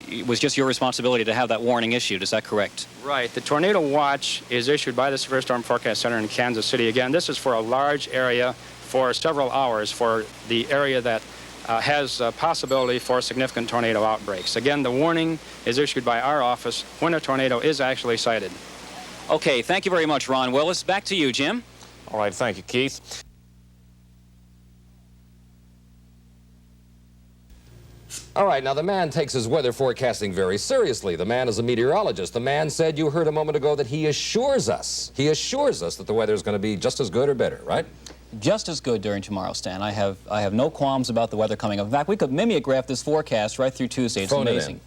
it was just your responsibility to have that warning issued. Is that correct? Right. The tornado watch is issued by the Severe Storm Forecast Center in Kansas City. Again, this is for a large area for several hours for the area that has a possibility for significant tornado outbreaks. Again, the warning is issued by our office when a tornado is actually sighted. Okay, thank you very much, Ron Willis. Back to you, Jim. All right, thank you, Keith. All right, now the man takes his weather forecasting very seriously. The man is a meteorologist. The man said, you heard a moment ago, that he assures us that the weather is going to be just as good or better, right? Just as good during tomorrow, Stan. I have no qualms about the weather coming up. In fact, we could mimeograph this forecast right through Tuesday. It's amazing.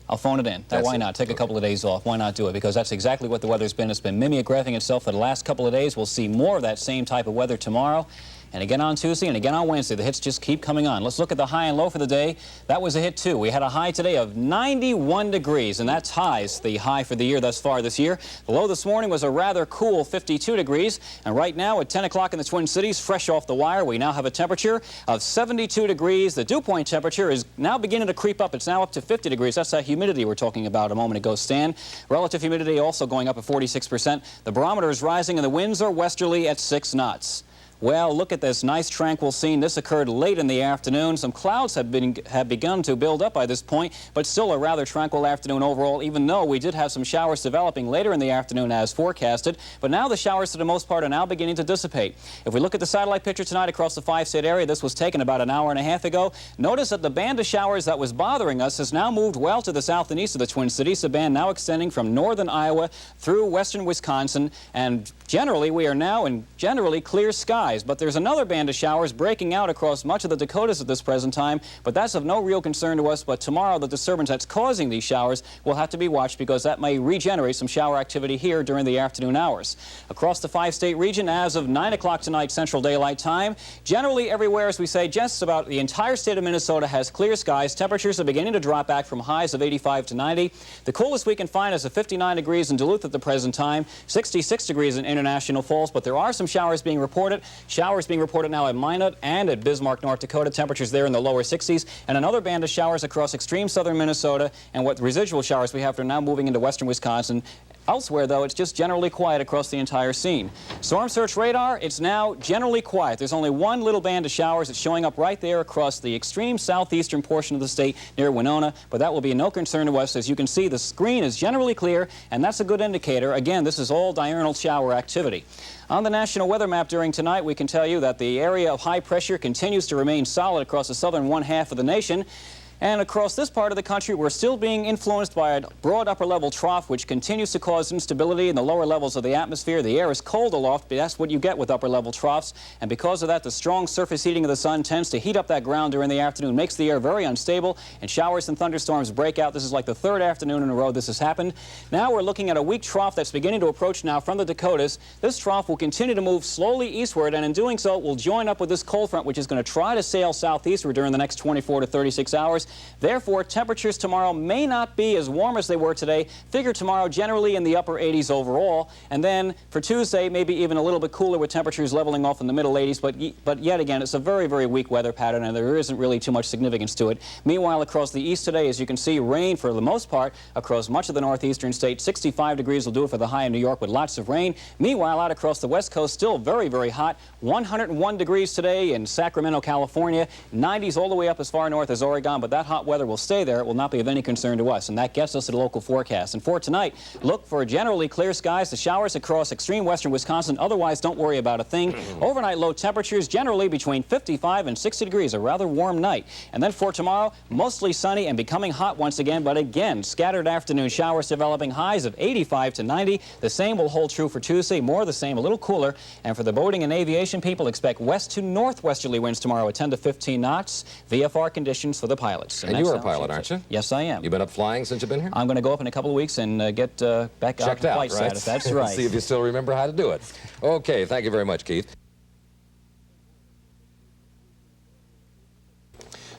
I'll phone it in. Why not? Take a couple of days off. Why not do it? Because that's exactly what the weather's been. It's been mimeographing itself for the last couple of days. We'll see more of that same type of weather tomorrow. And again on Tuesday and again on Wednesday. The hits just keep coming on. Let's look at the high and low for the day. That was a hit, too. We had a high today of 91 degrees, and that's highs, the high for the year thus far this year. The low this morning was a rather cool 52 degrees. And right now at 10 o'clock in the Twin Cities, fresh off the wire, we now have a temperature of 72 degrees. The dew point temperature is now beginning to creep up. It's now up to 50 degrees. That's that humidity we're talking about a moment ago, Stan. Relative humidity also going up at 46%. The barometer is rising, and the winds are westerly at 6 knots. Well, look at this nice tranquil scene. This occurred late in the afternoon. Some clouds have begun to build up by this point, but still a rather tranquil afternoon overall, even though we did have some showers developing later in the afternoon as forecasted. But now the showers, for the most part, are now beginning to dissipate. If we look at the satellite picture tonight across the 5-state area, this was taken about an hour and a half ago. Notice that the band of showers that was bothering us has now moved well to the south and east of the Twin Cities. The band now extending from northern Iowa through western Wisconsin, and generally we are now in generally clear skies. But there's another band of showers breaking out across much of the Dakotas at this present time, but that's of no real concern to us. But tomorrow, the disturbance that's causing these showers will have to be watched, because that may regenerate some shower activity here during the afternoon hours. Across the 5-state region, as of 9 o'clock tonight, Central Daylight Time, generally everywhere, as we say, just about the entire state of Minnesota has clear skies. Temperatures are beginning to drop back from highs of 85 to 90. The coolest we can find is 59 degrees in Duluth at the present time, 66 degrees in International Falls, but there are some showers being reported. Showers being reported now at Minot and at Bismarck, North Dakota. Temperatures there in the lower 60s. And another band of showers across extreme southern Minnesota. And what residual showers we have are now moving into western Wisconsin. Elsewhere, though, it's just generally quiet across the entire scene. Storm Surge radar, it's now generally quiet. There's only one little band of showers that's showing up right there across the extreme southeastern portion of the state near Winona, but that will be no concern to us. As you can see, the screen is generally clear, and that's a good indicator. Again, this is all diurnal shower activity. On the national weather map during tonight, we can tell you that the area of high pressure continues to remain solid across the southern one-half of the nation. And across this part of the country, we're still being influenced by a broad upper-level trough, which continues to cause instability in the lower levels of the atmosphere. The air is cold aloft, but that's what you get with upper-level troughs. And because of that, the strong surface heating of the sun tends to heat up that ground during the afternoon, makes the air very unstable, and showers and thunderstorms break out. This is like the third afternoon in a row this has happened. Now we're looking at a weak trough that's beginning to approach now from the Dakotas. This trough will continue to move slowly eastward, and in doing so, it will join up with this cold front, which is going to try to sail southeastward during the next 24 to 36 hours. Therefore, temperatures tomorrow may not be as warm as they were today. Figure tomorrow generally in the upper 80s overall. And then for Tuesday, maybe even a little bit cooler with temperatures leveling off in the middle 80s. But yet again, it's a very, very weak weather pattern, and there isn't really too much significance to it. Meanwhile, across the east today, as you can see, rain for the most part across much of the northeastern state. 65 degrees will do it for the high in New York with lots of rain. Meanwhile, out across the west coast, still very, very hot. 101 degrees today in Sacramento, California. 90s all the way up as far north as Oregon, but that hot weather will stay there. It will not be of any concern to us, and that gets us to the local forecast. And for tonight, look for generally clear skies. The showers across extreme western Wisconsin. Otherwise, don't worry about a thing. Overnight low temperatures generally between 55 and 60 degrees. A rather warm night. And then for tomorrow, mostly sunny and becoming hot once again, but again, scattered afternoon showers developing, highs of 85 to 90. The same will hold true for Tuesday. More the same, a little cooler. And for the boating and aviation people, expect west to northwesterly winds tomorrow at 10 to 15 knots. VFR conditions for the pilots. And you're a pilot, aren't you? Yes, I am. You've been up flying since you've been here? I'm going to go up in a couple of weeks and get back out to flight status. That's right. See if you still remember how to do it. Okay, thank you very much, Keith.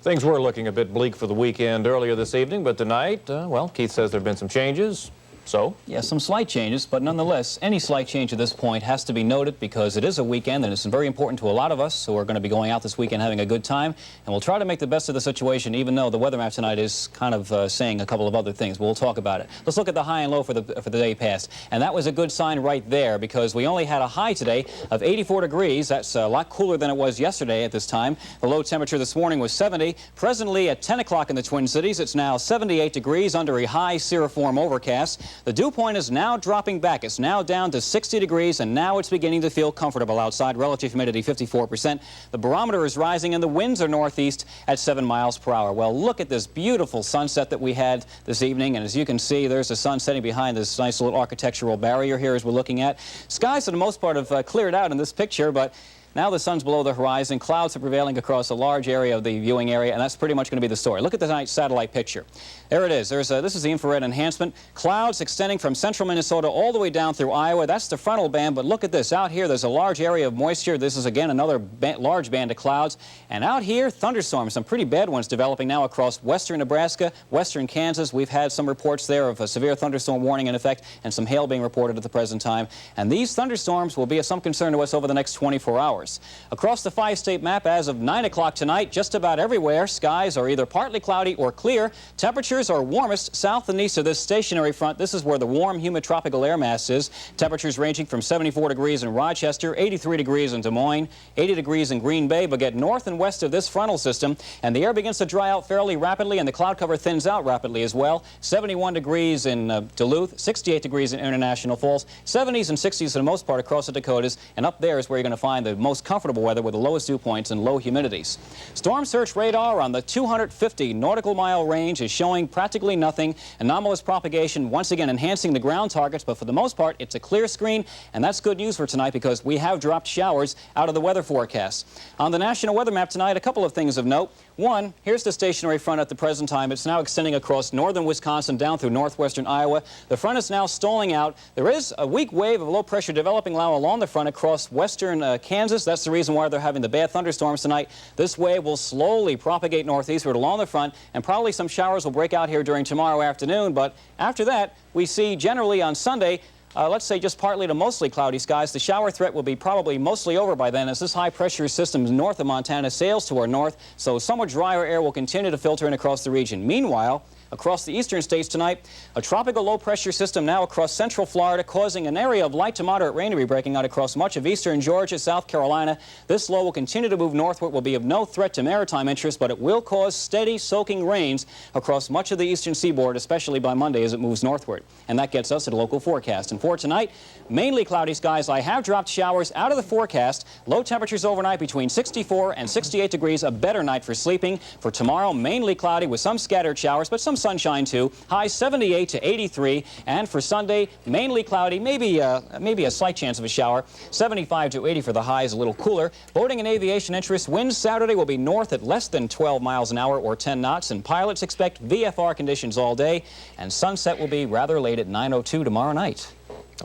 Things were looking a bit bleak for the weekend earlier this evening, but tonight, well, Keith says there have been some changes. So? Yeah, some slight changes, but nonetheless, any slight change at this point has to be noted because it is a weekend and it's very important to a lot of us who are going to be going out this weekend having a good time. And we'll try to make the best of the situation, even though the weather map tonight is kind of saying a couple of other things. But we'll talk about it. Let's look at the high and low for the day past. And that was a good sign right there because we only had a high today of 84 degrees. That's a lot cooler than it was yesterday at this time. The low temperature this morning was 70. Presently at 10 o'clock in the Twin Cities, it's now 78 degrees under a high cirriform overcast. The dew point is now dropping back. It's now down to 60 degrees, and now it's beginning to feel comfortable outside. Relative humidity 54%. The barometer is rising, and the winds are northeast at 7 miles per hour. Well, look at this beautiful sunset that we had this evening, and as you can see, there's the sun setting behind this nice little architectural barrier here as we're looking at. Skies, for the most part, have cleared out in this picture, but now the sun's below the horizon. Clouds are prevailing across a large area of the viewing area, and that's pretty much going to be the story. Look at the night satellite picture. There it is. This is the infrared enhancement. Clouds extending from central Minnesota all the way down through Iowa. That's the frontal band, but look at this. Out here, there's a large area of moisture. This is, again, another large band of clouds. And out here, thunderstorms, some pretty bad ones developing now across western Nebraska, western Kansas. We've had some reports there of a severe thunderstorm warning in effect and some hail being reported at the present time. And these thunderstorms will be of some concern to us over the next 24 hours. Across the 5-state map as of 9 o'clock tonight, just about everywhere, skies are either partly cloudy or clear. Temperatures are warmest south and east of this stationary front. This is where the warm, humid tropical air mass is. Temperatures ranging from 74 degrees in Rochester, 83 degrees in Des Moines, 80 degrees in Green Bay, but get north and west of this frontal system, and the air begins to dry out fairly rapidly, and the cloud cover thins out rapidly as well. 71 degrees in Duluth, 68 degrees in International Falls, 70s and 60s for the most part across the Dakotas, and up there is where you're going to find the most comfortable weather with the lowest dew points and low humidities. Storm surge radar on the 250 nautical mile range is showing practically nothing. Anomalous propagation once again enhancing the ground targets, but for the most part it's a clear screen, and that's good news for tonight because we have dropped showers out of the weather forecast. On the national weather map tonight, a couple of things of note. One, here's the stationary front at the present time. It's now extending across northern Wisconsin down through northwestern Iowa. The front is now stalling out. There is a weak wave of low pressure developing now along the front across western Kansas. That's the reason why they're having the bad thunderstorms tonight. This wave will slowly propagate northeastward along the front, and probably some showers will break out here during tomorrow afternoon. But after that, we see generally on Sunday, let's say just partly to mostly cloudy skies. The shower threat will be probably mostly over by then as this high-pressure system north of Montana sails to our north, so somewhat drier air will continue to filter in across the region. Meanwhile, across the eastern states tonight, a tropical low-pressure system now across central Florida causing an area of light to moderate rain to be breaking out across much of eastern Georgia, South Carolina. This low will continue to move northward, will be of no threat to maritime interest, but it will cause steady soaking rains across much of the eastern seaboard, especially by Monday as it moves northward. And that gets us at a local forecast. And for tonight, mainly cloudy skies. I have dropped showers out of the forecast. Low temperatures overnight between 64 and 68 degrees, a better night for sleeping. For tomorrow, mainly cloudy with some scattered showers, but some sunshine too. High 78 to 83, and for Sunday, mainly cloudy, maybe a slight chance of a shower. 75 to 80 for the highs, a little cooler. Boating and aviation interest, winds Saturday will be north at less than 12 miles an hour or 10 knots, and pilots expect VFR conditions all day, and sunset will be rather late at 9:02 tomorrow night.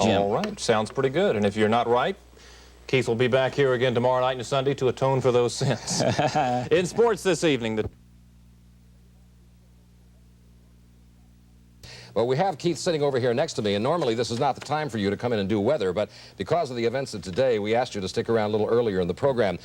Jim. All right, sounds pretty good. And if you're not right, Keith will be back here again tomorrow night and Sunday to atone for those sins. In sports this evening, Well, we have Keith sitting over here next to me, and normally this is not the time for you to come in and do weather, but because of the events of today, we asked you to stick around a little earlier in the program.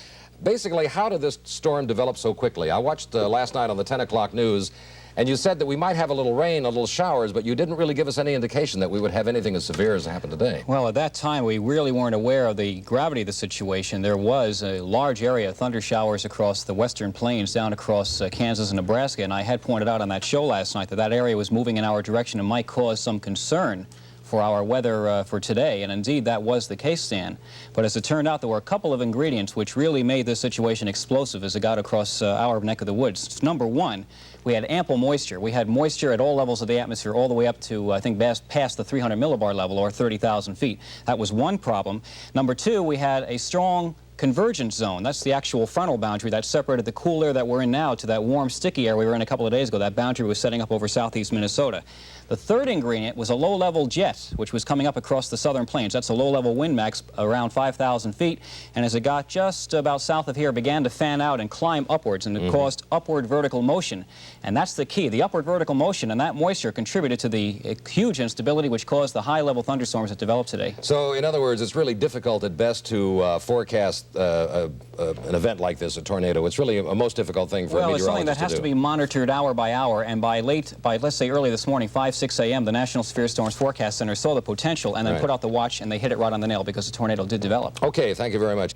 Basically, how did this storm develop so quickly? I watched last night on the 10 o'clock news, and you said that we might have a little rain, a little showers, but you didn't really give us any indication that we would have anything as severe as happened today. Well, at that time, we really weren't aware of the gravity of the situation. There was a large area of thunder showers across the western plains down across Kansas and Nebraska, and I had pointed out on that show last night that that area was moving in our direction and might cause some concern for our weather for today, and indeed that was the case, Stan. But as it turned out, there were a couple of ingredients which really made this situation explosive as it got across our neck of the woods. Number one, we had ample moisture. We had moisture at all levels of the atmosphere, all the way up to, I think, past the 300 millibar level, or 30,000 feet. That was one problem. Number two, we had a strong convergence zone. That's the actual frontal boundary that separated the cool air that we're in now to that warm, sticky air we were in a couple of days ago. That boundary was setting up over southeast Minnesota. The third ingredient was a low-level jet, which was coming up across the southern plains. That's a low-level wind max around 5,000 feet. And as it got just about south of here, it began to fan out and climb upwards, and it caused upward vertical motion. And that's the key. The upward vertical motion and that moisture contributed to the huge instability which caused the high-level thunderstorms that developed today. So, in other words, it's really difficult at best to forecast an event like this, a tornado. It's really a most difficult thing for a meteorologist to do. Well, it's something that has to be monitored hour by hour, and by let's say early this morning, 6 a.m., the National Severe Storms Forecast Center saw the potential and then put out the watch, and they hit it right on the nail because the tornado did develop. Okay, thank you very much.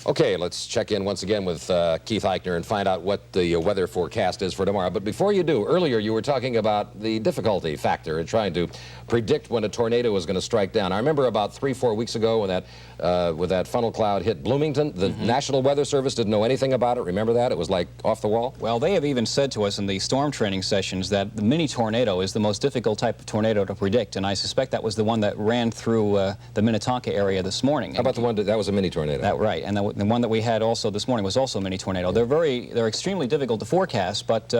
Okay, let's check in once again with Keith Eichner and find out what the weather forecast is for tomorrow. But before you do, earlier you were talking about the difficulty factor in trying to predict when a tornado was going to strike down. I remember about 3-4 weeks ago when that funnel cloud hit Bloomington, the National Weather Service didn't know anything about it. Remember that? It was like off the wall? Well, they have even said to us in the storm training sessions that the mini tornado is the most difficult type of tornado to predict, and I suspect that was the one that ran through the Minnetonka area this morning. How about the one that was a mini tornado? That right, and the one that we had also this morning was also a mini tornado. They're extremely difficult to forecast, but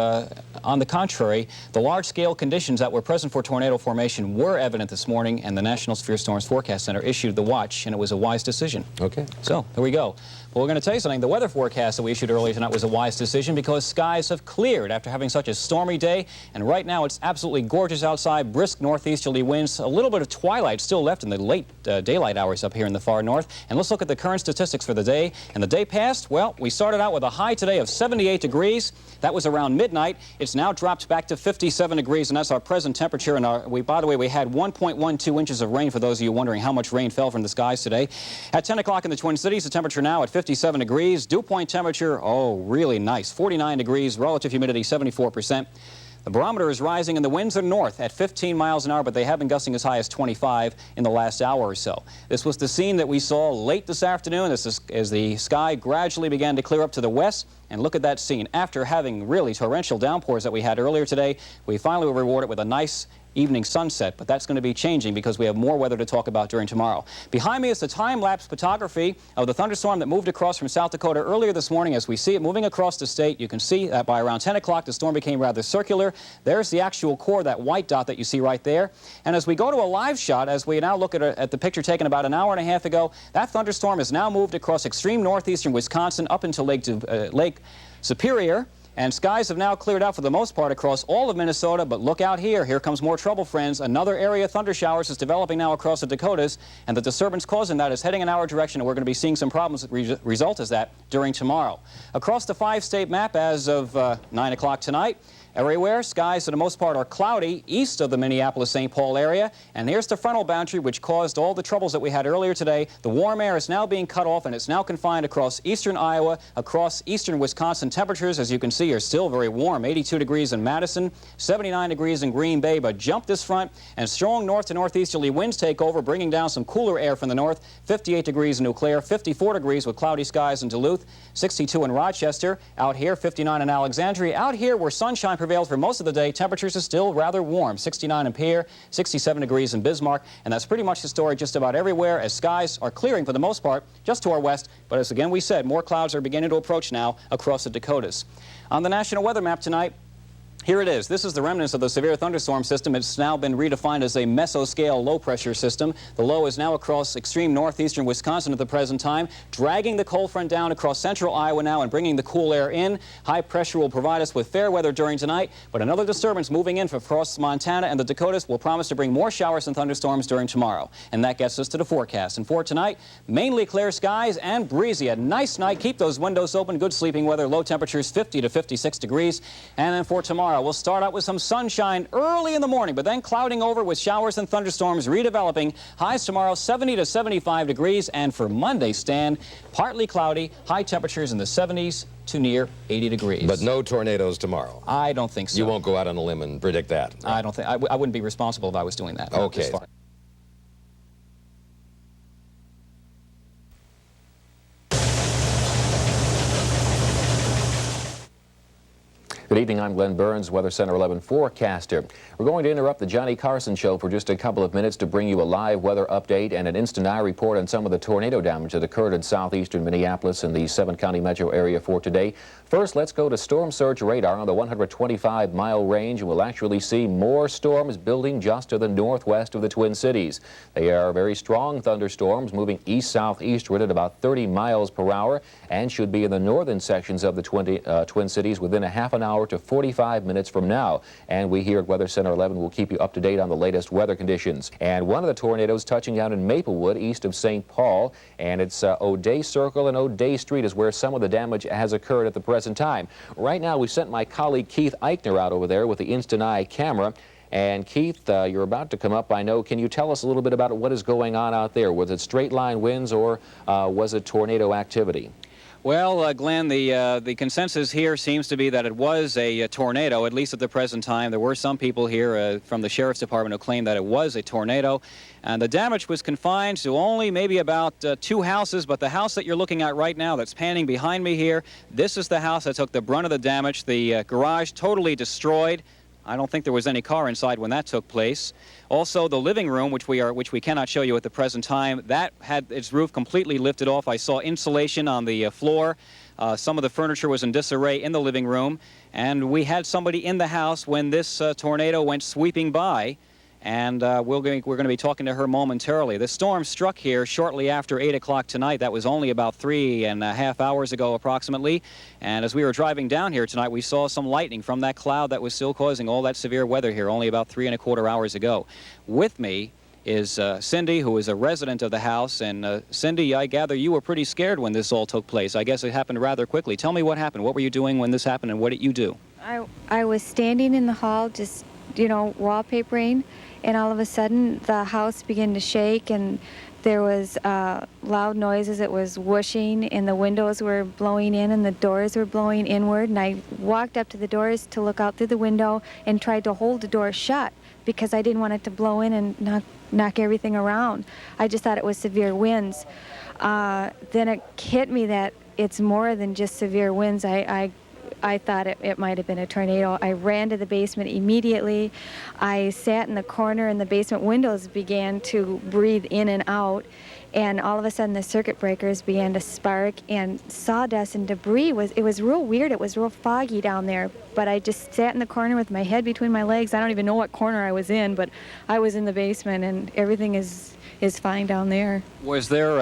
on the contrary, the large-scale conditions that were present for tornado formation were evident this morning, and the National Severe Storms Forecast Center issued the watch, and it was a wise decision. Okay. So, there we go. Well, we're going to tell you something. The weather forecast that we issued earlier tonight was a wise decision because skies have cleared after having such a stormy day, and right now it's absolutely gorgeous outside, brisk northeasterly winds, a little bit of twilight still left in the late daylight hours up here in the far north. And let's look at the current statistics for the day. And the day past, well, we started out with a high today of 78 degrees. That was around midnight. It's now dropped back to 57 degrees, and that's our present temperature. And by the way, we had 1.12 inches of rain, for those of you wondering how much rain fell from the skies today. At 10 o'clock in the Twin Cities, the temperature now at 57 degrees. Dew point temperature, oh, really nice, 49 degrees. Relative humidity, 74%. The barometer is rising and the winds are north at 15 miles an hour, but they have been gusting as high as 25 in the last hour or so. This was the scene that we saw late this afternoon as the sky gradually began to clear up to the west. And look at that scene. After having really torrential downpours that we had earlier today, we finally were rewarded with a nice evening sunset, but that's going to be changing because we have more weather to talk about during tomorrow. Behind me is the time-lapse photography of the thunderstorm that moved across from South Dakota earlier this morning. As we see it moving across the state, you can see that by around 10 o'clock the storm became rather circular. There's the actual core, that white dot that you see right there. And as we go to a live shot, as we now look at the picture taken about an hour and a half ago, that thunderstorm has now moved across extreme northeastern Wisconsin up into Lake Superior. And skies have now cleared out for the most part across all of Minnesota, but look out here. Here comes more trouble, friends. Another area of thunder showers is developing now across the Dakotas, and the disturbance causing that is heading in our direction, and we're going to be seeing some problems that result as that during tomorrow. Across the 5-state map as of 9 o'clock tonight, everywhere, skies for the most part are cloudy east of the Minneapolis-St. Paul area. And here's the frontal boundary, which caused all the troubles that we had earlier today. The warm air is now being cut off, and it's now confined across eastern Iowa, across eastern Wisconsin. Temperatures, as you can see, are still very warm. 82 degrees in Madison, 79 degrees in Green Bay. But jump this front, and strong north to northeasterly winds take over, bringing down some cooler air from the north. 58 degrees in Eau Claire, 54 degrees with cloudy skies in Duluth, 62 in Rochester. Out here, 59 in Alexandria. Out here, where sunshine prevails for most of the day, temperatures are still rather warm. 69 in Pierre, 67 degrees in Bismarck, and that's pretty much the story just about everywhere as skies are clearing for the most part just to our west. But as again we said, more clouds are beginning to approach now across the Dakotas. On the national weather map tonight, here it is. This is the remnants of the severe thunderstorm system. It's now been redefined as a mesoscale low-pressure system. The low is now across extreme northeastern Wisconsin at the present time, dragging the cold front down across central Iowa now and bringing the cool air in. High pressure will provide us with fair weather during tonight, but another disturbance moving in from across Montana and the Dakotas will promise to bring more showers and thunderstorms during tomorrow. And that gets us to the forecast. And for tonight, mainly clear skies and breezy. A nice night. Keep those windows open. Good sleeping weather. Low temperatures 50 to 56 degrees. And then for tomorrow, we'll start out with some sunshine early in the morning, but then clouding over with showers and thunderstorms redeveloping. Highs tomorrow 70 to 75 degrees, and for Monday, Stan, partly cloudy, high temperatures in the 70s to near 80 degrees. But no tornadoes tomorrow. I don't think so. You won't go out on a limb and predict that. I don't think. I wouldn't be responsible if I was doing that. Okay. Good evening, I'm Glenn Burns, Weather Center 11 forecaster. We're going to interrupt the Johnny Carson Show for just a couple of minutes to bring you a live weather update and an instant eye report on some of the tornado damage that occurred in southeastern Minneapolis and the 7-county metro area for today. First, let's go to storm surge radar on the 125-mile range, and we'll actually see more storms building just to the northwest of the Twin Cities. They are very strong thunderstorms moving east-southeastward at about 30 miles per hour and should be in the northern sections of the Twin Cities within a half an hour to 45 minutes from now. And we here at Weather Center 11 will keep you up to date on the latest weather conditions. And one of the tornadoes touching down in Maplewood east of St. Paul, and it's O'Day Circle and O'Day Street is where some of the damage has occurred at the present time. Right now we sent my colleague Keith Eichner out over there with the Instant Eye camera. And Keith, you're about to come up, I know. Can you tell us a little bit about what is going on out there? Was it straight line winds or was it tornado activity? Well, Glenn, the consensus here seems to be that it was a tornado, at least at the present time. There were some people here from the Sheriff's Department who claimed that it was a tornado. And the damage was confined to only maybe about 2 houses, but the house that you're looking at right now that's panning behind me here, this is the house that took the brunt of the damage. The garage totally destroyed. I don't think there was any car inside when that took place. Also, the living room, which we cannot show you at the present time, that had its roof completely lifted off. I saw insulation on the floor. Some of the furniture was in disarray in the living room, and we had somebody in the house when this tornado went sweeping by. And we're going to be talking to her momentarily. The storm struck here shortly after 8 o'clock tonight. That was only about 3.5 hours ago approximately. And as we were driving down here tonight, we saw some lightning from that cloud that was still causing all that severe weather here only about 3.25 hours ago. With me is Cindy, who is a resident of the house. And Cindy, I gather you were pretty scared when this all took place. I guess it happened rather quickly. Tell me what happened. What were you doing when this happened, and what did you do? I was standing in the hall just, wallpapering. And all of a sudden, the house began to shake, and there was loud noises. It was whooshing, and the windows were blowing in, and the doors were blowing inward. And I walked up to the doors to look out through the window and tried to hold the door shut because I didn't want it to blow in and knock everything around. I just thought it was severe winds. Then it hit me that it's more than just severe winds. I thought it might have been a tornado. I ran to the basement immediately. I sat in the corner, and the basement windows began to breathe in and out. And all of a sudden, the circuit breakers began to spark, and sawdust and debris it was real weird. It was real foggy down there. But I just sat in the corner with my head between my legs. I don't even know what corner I was in, but I was in the basement, and everything is fine down there. Was there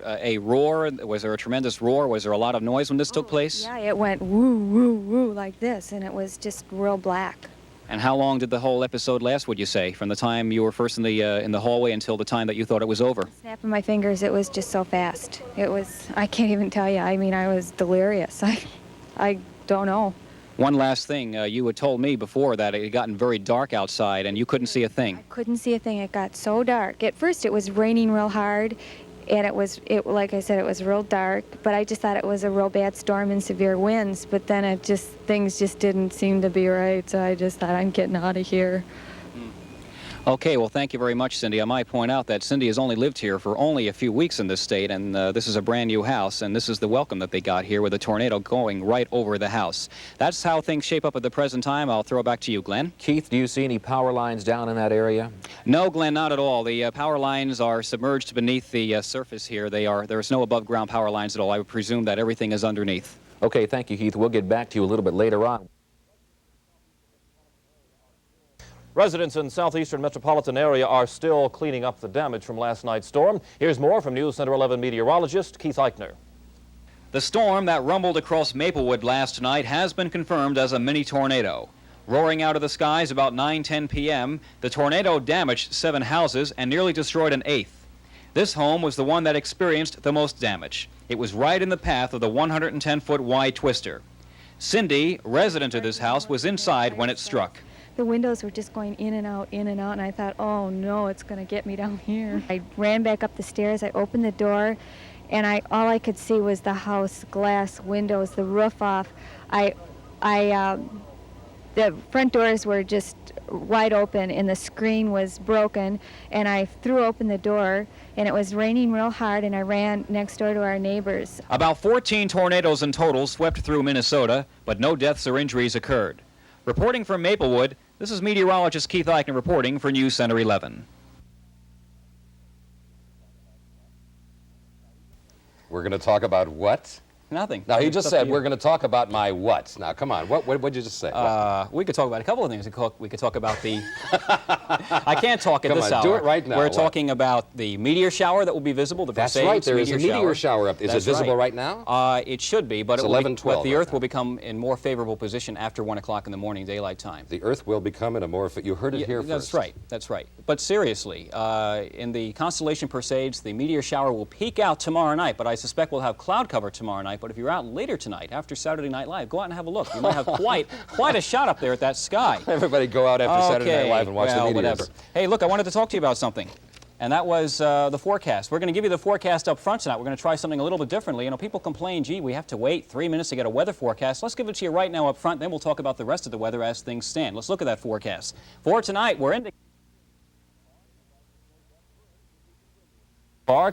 a roar? Was there a tremendous roar? Was there a lot of noise when this took place? Yeah, it went woo, woo, woo like this, and it was just real black. And how long did the whole episode last, would you say, from the time you were first in the hallway until the time that you thought it was over? Snapping my fingers, it was just so fast. It was, I can't even tell you. I mean, I was delirious. I don't know. One last thing, you had told me before that it had gotten very dark outside and you couldn't see a thing. I couldn't see a thing. It got so dark. At first it was raining real hard, and like I said, it was real dark, but I just thought it was a real bad storm and severe winds, but then things just didn't seem to be right, so I just thought, I'm getting out of here. Okay, well, thank you very much, Cindy. I might point out that Cindy has only lived here for only a few weeks in this state, and this is a brand new house, and this is the welcome that they got here with a tornado going right over the house. That's how things shape up at the present time. I'll throw it back to you, Glenn. Keith, do you see any power lines down in that area? No, Glenn, not at all. The power lines are submerged beneath the surface here. There's no above-ground power lines at all. I would presume that everything is underneath. Okay, thank you, Keith. We'll get back to you a little bit later on. Residents in southeastern metropolitan area are still cleaning up the damage from last night's storm. Here's more from News Center 11 meteorologist Keith Eichner. The storm that rumbled across Maplewood last night has been confirmed as a mini tornado. Roaring out of the skies about 9:10 p.m., the tornado damaged 7 houses and nearly destroyed an 8th. This home was the one that experienced the most damage. It was right in the path of the 110-foot wide twister. Cindy, resident of this house, was inside when it struck. The windows were just going in and out, and I thought, oh no, it's going to get me down here. I ran back up the stairs, I opened the door, and all I could see was the house, glass, windows, the roof off. I the front doors were just wide open and the screen was broken, and I threw open the door and it was raining real hard, and I ran next door to our neighbors. About 14 tornadoes in total swept through Minnesota, but no deaths or injuries occurred. Reporting from Maplewood, this is meteorologist Keith Eichner reporting for News Center 11. We're going to talk about what? Nothing. Now, he just said we're going to talk about my what. Now, come on. What did you just say? We could talk about a couple of things. We could talk about the... I can't talk at this hour. Do it right now. We're talking about the meteor shower that will be visible. That's right. There is a meteor shower up. Is it visible right now? It should be, but, it's 11:12 the Earth will become in more favorable position after 1 o'clock in the morning, daylight time. The Earth will become in a more... You heard it here first. That's right. That's right. But seriously, in the constellation Perseids, the meteor shower will peak out tomorrow night, but I suspect we'll have cloud cover tomorrow night. But if you're out later tonight, after Saturday Night Live, go out and have a look. You might have quite a shot up there at that sky. Everybody go out after Saturday Night Live and watch the meteors. Whatever. Hey, look, I wanted to talk to you about something, and that was the forecast. We're going to give you the forecast up front tonight. We're going to try something a little bit differently. You know, people complain, gee, we have to wait 3 minutes to get a weather forecast. Let's give it to you right now up front, then we'll talk about the rest of the weather as things stand. Let's look at that forecast. For tonight, we're indicating...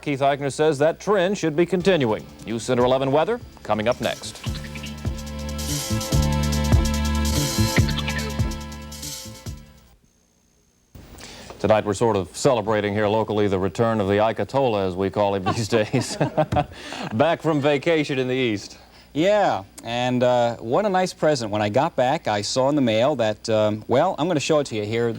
Keith Eichner says that trend should be continuing. News Center 11 weather coming up next. Tonight we're sort of celebrating here locally the return of the Ayatollah, as we call him these days. Back from vacation in the East. Yeah, and what a nice present. When I got back, I saw in the mail that, well, I'm going to show it to you here.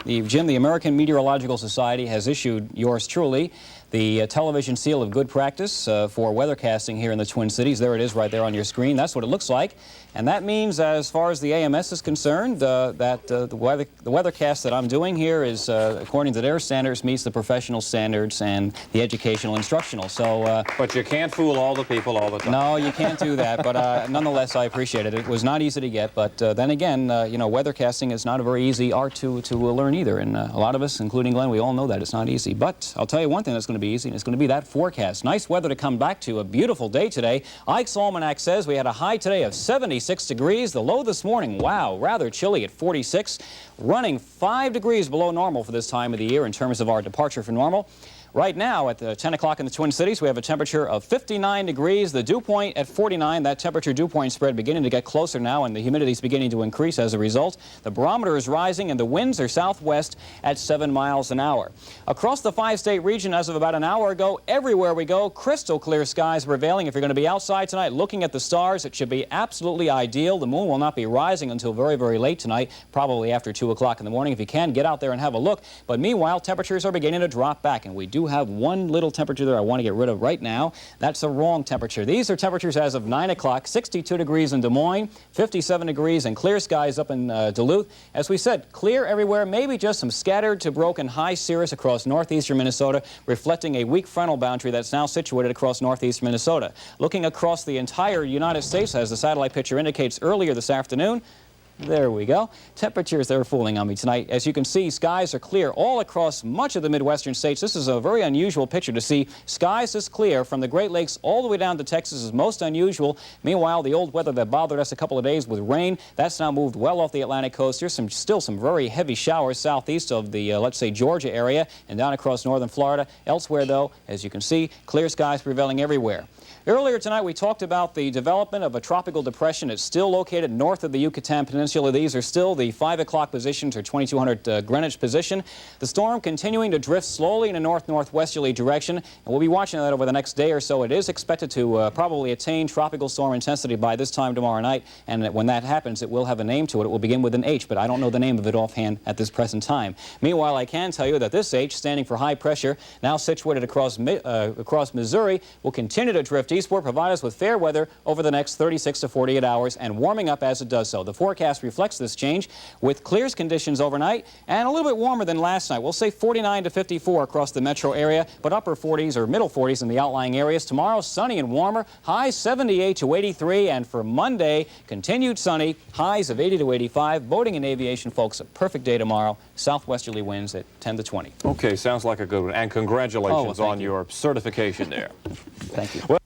Jim, the American Meteorological Society has issued yours truly the television seal of good practice for weathercasting here in the Twin Cities. There it is right there on your screen. That's what it looks like. And that means, as far as the AMS is concerned, that the weathercast that I'm doing here is, according to their standards, meets the professional standards and the educational instructional. So, but you can't fool all the people all the time. No, you can't do that. But nonetheless, I appreciate it. It was not easy to get. But then again, you know, weathercasting is not a very easy art to learn either. And a lot of us, including Glenn, we all know that it's not easy. But I'll tell you one thing that's going to be easy, and it's going to be that forecast. Nice weather to come back to. A beautiful day today. Ike's Almanac says we had a high today of 76 degrees. The low this morning, wow, rather chilly at 46, running 5 degrees below normal for this time of the year in terms of our departure from normal. Right now, at 10 o'clock in the Twin Cities, we have a temperature of 59 degrees. The dew point at 49. That temperature-dew point spread beginning to get closer now, and the humidity is beginning to increase as a result. The barometer is rising, and the winds are southwest at 7 miles an hour. Across the 5-state region, as of about an hour ago, everywhere we go, crystal clear skies prevailing. If you're going to be outside tonight looking at the stars, it should be absolutely ideal. The moon will not be rising until very, very late tonight, probably after 2 o'clock in the morning. If you can, get out there and have a look. But meanwhile, temperatures are beginning to drop back, and we do have one little temperature there I want to get rid of right now. That's a wrong temperature. These are temperatures as of 9 o'clock, 62 degrees in Des Moines, 57 degrees and clear skies up in Duluth. As we said, clear everywhere, maybe just some scattered to broken high cirrus across northeastern Minnesota, reflecting a weak frontal boundary that's now situated across northeastern Minnesota. Looking across the entire United States, as the satellite picture indicates earlier this afternoon, there we go. Temperatures, they're fooling on me tonight. As you can see, skies are clear all across much of the Midwestern states. This is a very unusual picture to see. Skies is clear from the Great Lakes all the way down to Texas is most unusual. Meanwhile, the old weather that bothered us a couple of days with rain, that's now moved well off the Atlantic coast. There's still some very heavy showers southeast of the, let's say, Georgia area and down across northern Florida. Elsewhere, though, as you can see, clear skies prevailing everywhere. Earlier tonight, we talked about the development of a tropical depression. It's still located north of the Yucatan Peninsula. These are still the 5 o'clock positions, or 2200 Greenwich position. The storm continuing to drift slowly in a north-northwesterly direction, and we'll be watching that over the next day or so. It is expected to probably attain tropical storm intensity by this time tomorrow night, and when that happens, it will have a name to it. It will begin with an H, but I don't know the name of it offhand at this present time. Meanwhile, I can tell you that this H, standing for high pressure, now situated across Missouri, will continue to drift eastward, provide us with fair weather over the next 36 to 48 hours and warming up as it does so. The forecast reflects this change with clear conditions overnight and a little bit warmer than last night. We'll say 49 to 54 across the metro area, but upper 40s or middle 40s in the outlying areas. Tomorrow, sunny and warmer, highs 78 to 83, and for Monday, continued sunny, highs of 80 to 85. Boating and aviation, folks, a perfect day tomorrow. Southwesterly winds at 10 to 20. Okay, sounds like a good one. And congratulations on your certification there. Thank you. Well,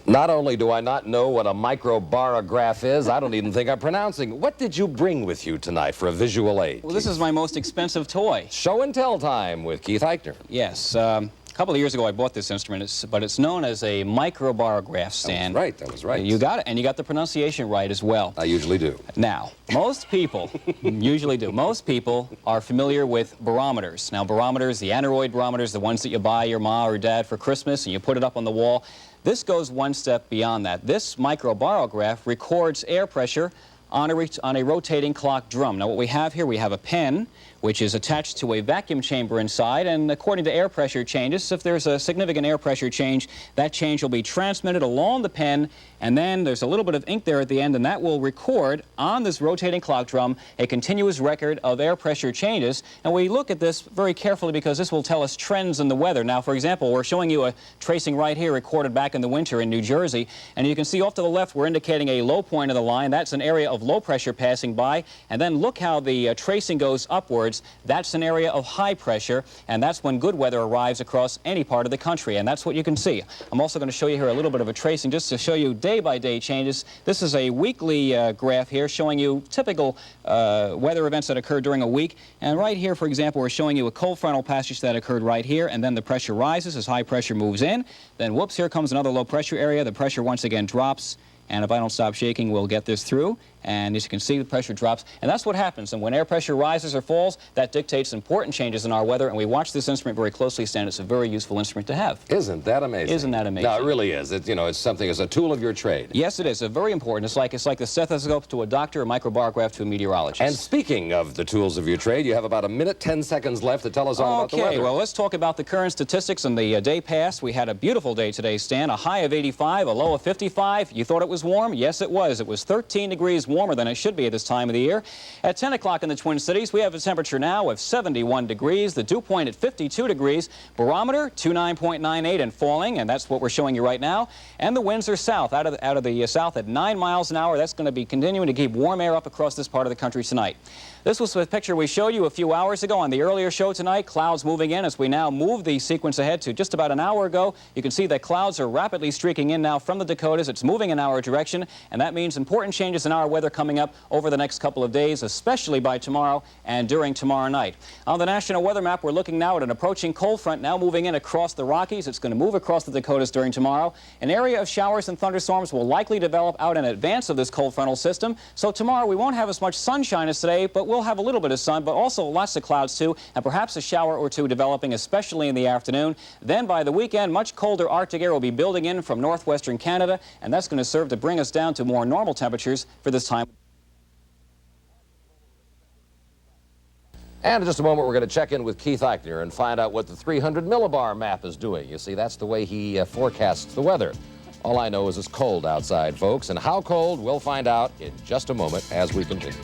Not only do I not know what a microbarograph is, I don't even think I'm pronouncing. What did you bring with you tonight for a visual aid? Well, this is my most expensive toy. Show and tell time with Keith Eichner. Yes. A couple of years ago, I bought this instrument, but it's known as a microbarograph stand. That was right. You got it, and you got the pronunciation right as well. I usually do. Now, most people, most people are familiar with barometers. Now, barometers, the aneroid barometers, the ones that you buy your ma or dad for Christmas and you put it up on the wall. This goes one step beyond that. This microbarograph records air pressure on a rotating clock drum. Now, what we have here, we have a pen, which is attached to a vacuum chamber inside, and according to air pressure changes, if there's a significant air pressure change, that change will be transmitted along the pen, and then there's a little bit of ink there at the end, and that will record on this rotating clock drum a continuous record of air pressure changes. And we look at this very carefully because this will tell us trends in the weather. Now, for example, we're showing you a tracing right here recorded back in the winter in New Jersey, and you can see off to the left we're indicating a low point of the line. That's an area of low pressure passing by, and then look how the tracing goes upwards. That's an area of high pressure, and that's when good weather arrives across any part of the country, and that's what you can see. I'm also going to show you here a little bit of a tracing just to show you day-by-day changes. This is a weekly graph here showing you typical weather events that occur during a week, and right here, for example, we're showing you a cold frontal passage that occurred right here, and then the pressure rises as high pressure moves in. Then, whoops, here comes another low pressure area. The pressure once again drops. And if I don't stop shaking, we'll get this through. And as you can see, the pressure drops. And that's what happens. And when air pressure rises or falls, that dictates important changes in our weather. And we watch this instrument very closely, Stan. It's a very useful instrument to have. Isn't that amazing? Isn't that amazing? No, it really is. It's, you know, it's something, it's a tool of your trade. Yes, it is. It's very important. It's like the stethoscope to a doctor, a microbarograph to a meteorologist. And speaking of the tools of your trade, you have about a minute, 10 seconds left to tell us all about the weather. Okay, well, let's talk about the current statistics and the day past. We had a beautiful day today, Stan. A high of 85, a low of 55. You thought it was warm? Yes, it was. It was 13 degrees warmer than it should be at this time of the year. At 10 o'clock in the Twin Cities, we have a temperature now of 71 degrees. The dew point at 52 degrees. Barometer, 29.98 and falling, and that's what we're showing you right now. And the winds are south, out of the south at 9 miles an hour. That's going to be continuing to keep warm air up across this part of the country tonight. This was a picture we showed you a few hours ago on the earlier show tonight. Clouds moving in as we now move the sequence ahead to just about an hour ago. You can see that clouds are rapidly streaking in now from the Dakotas. It's moving in our direction, and that means important changes in our weather coming up over the next couple of days, especially by tomorrow and during tomorrow night. On the national weather map, we're looking now at an approaching cold front now moving in across the Rockies. It's going to move across the Dakotas during tomorrow. An area of showers and thunderstorms will likely develop out in advance of this cold frontal system. So tomorrow we won't have as much sunshine as today, but we'll have a little bit of sun, but also lots of clouds too, and perhaps a shower or two developing, especially in the afternoon. Then by the weekend, much colder Arctic air will be building in from northwestern Canada, and that's going to serve to bring us down to more normal temperatures for this time. And in just a moment, we're going to check in with Keith Eichner and find out what the 300 millibar map is doing. You see, that's the way he forecasts the weather. All I know is it's cold outside, folks, and how cold, we'll find out in just a moment as we continue.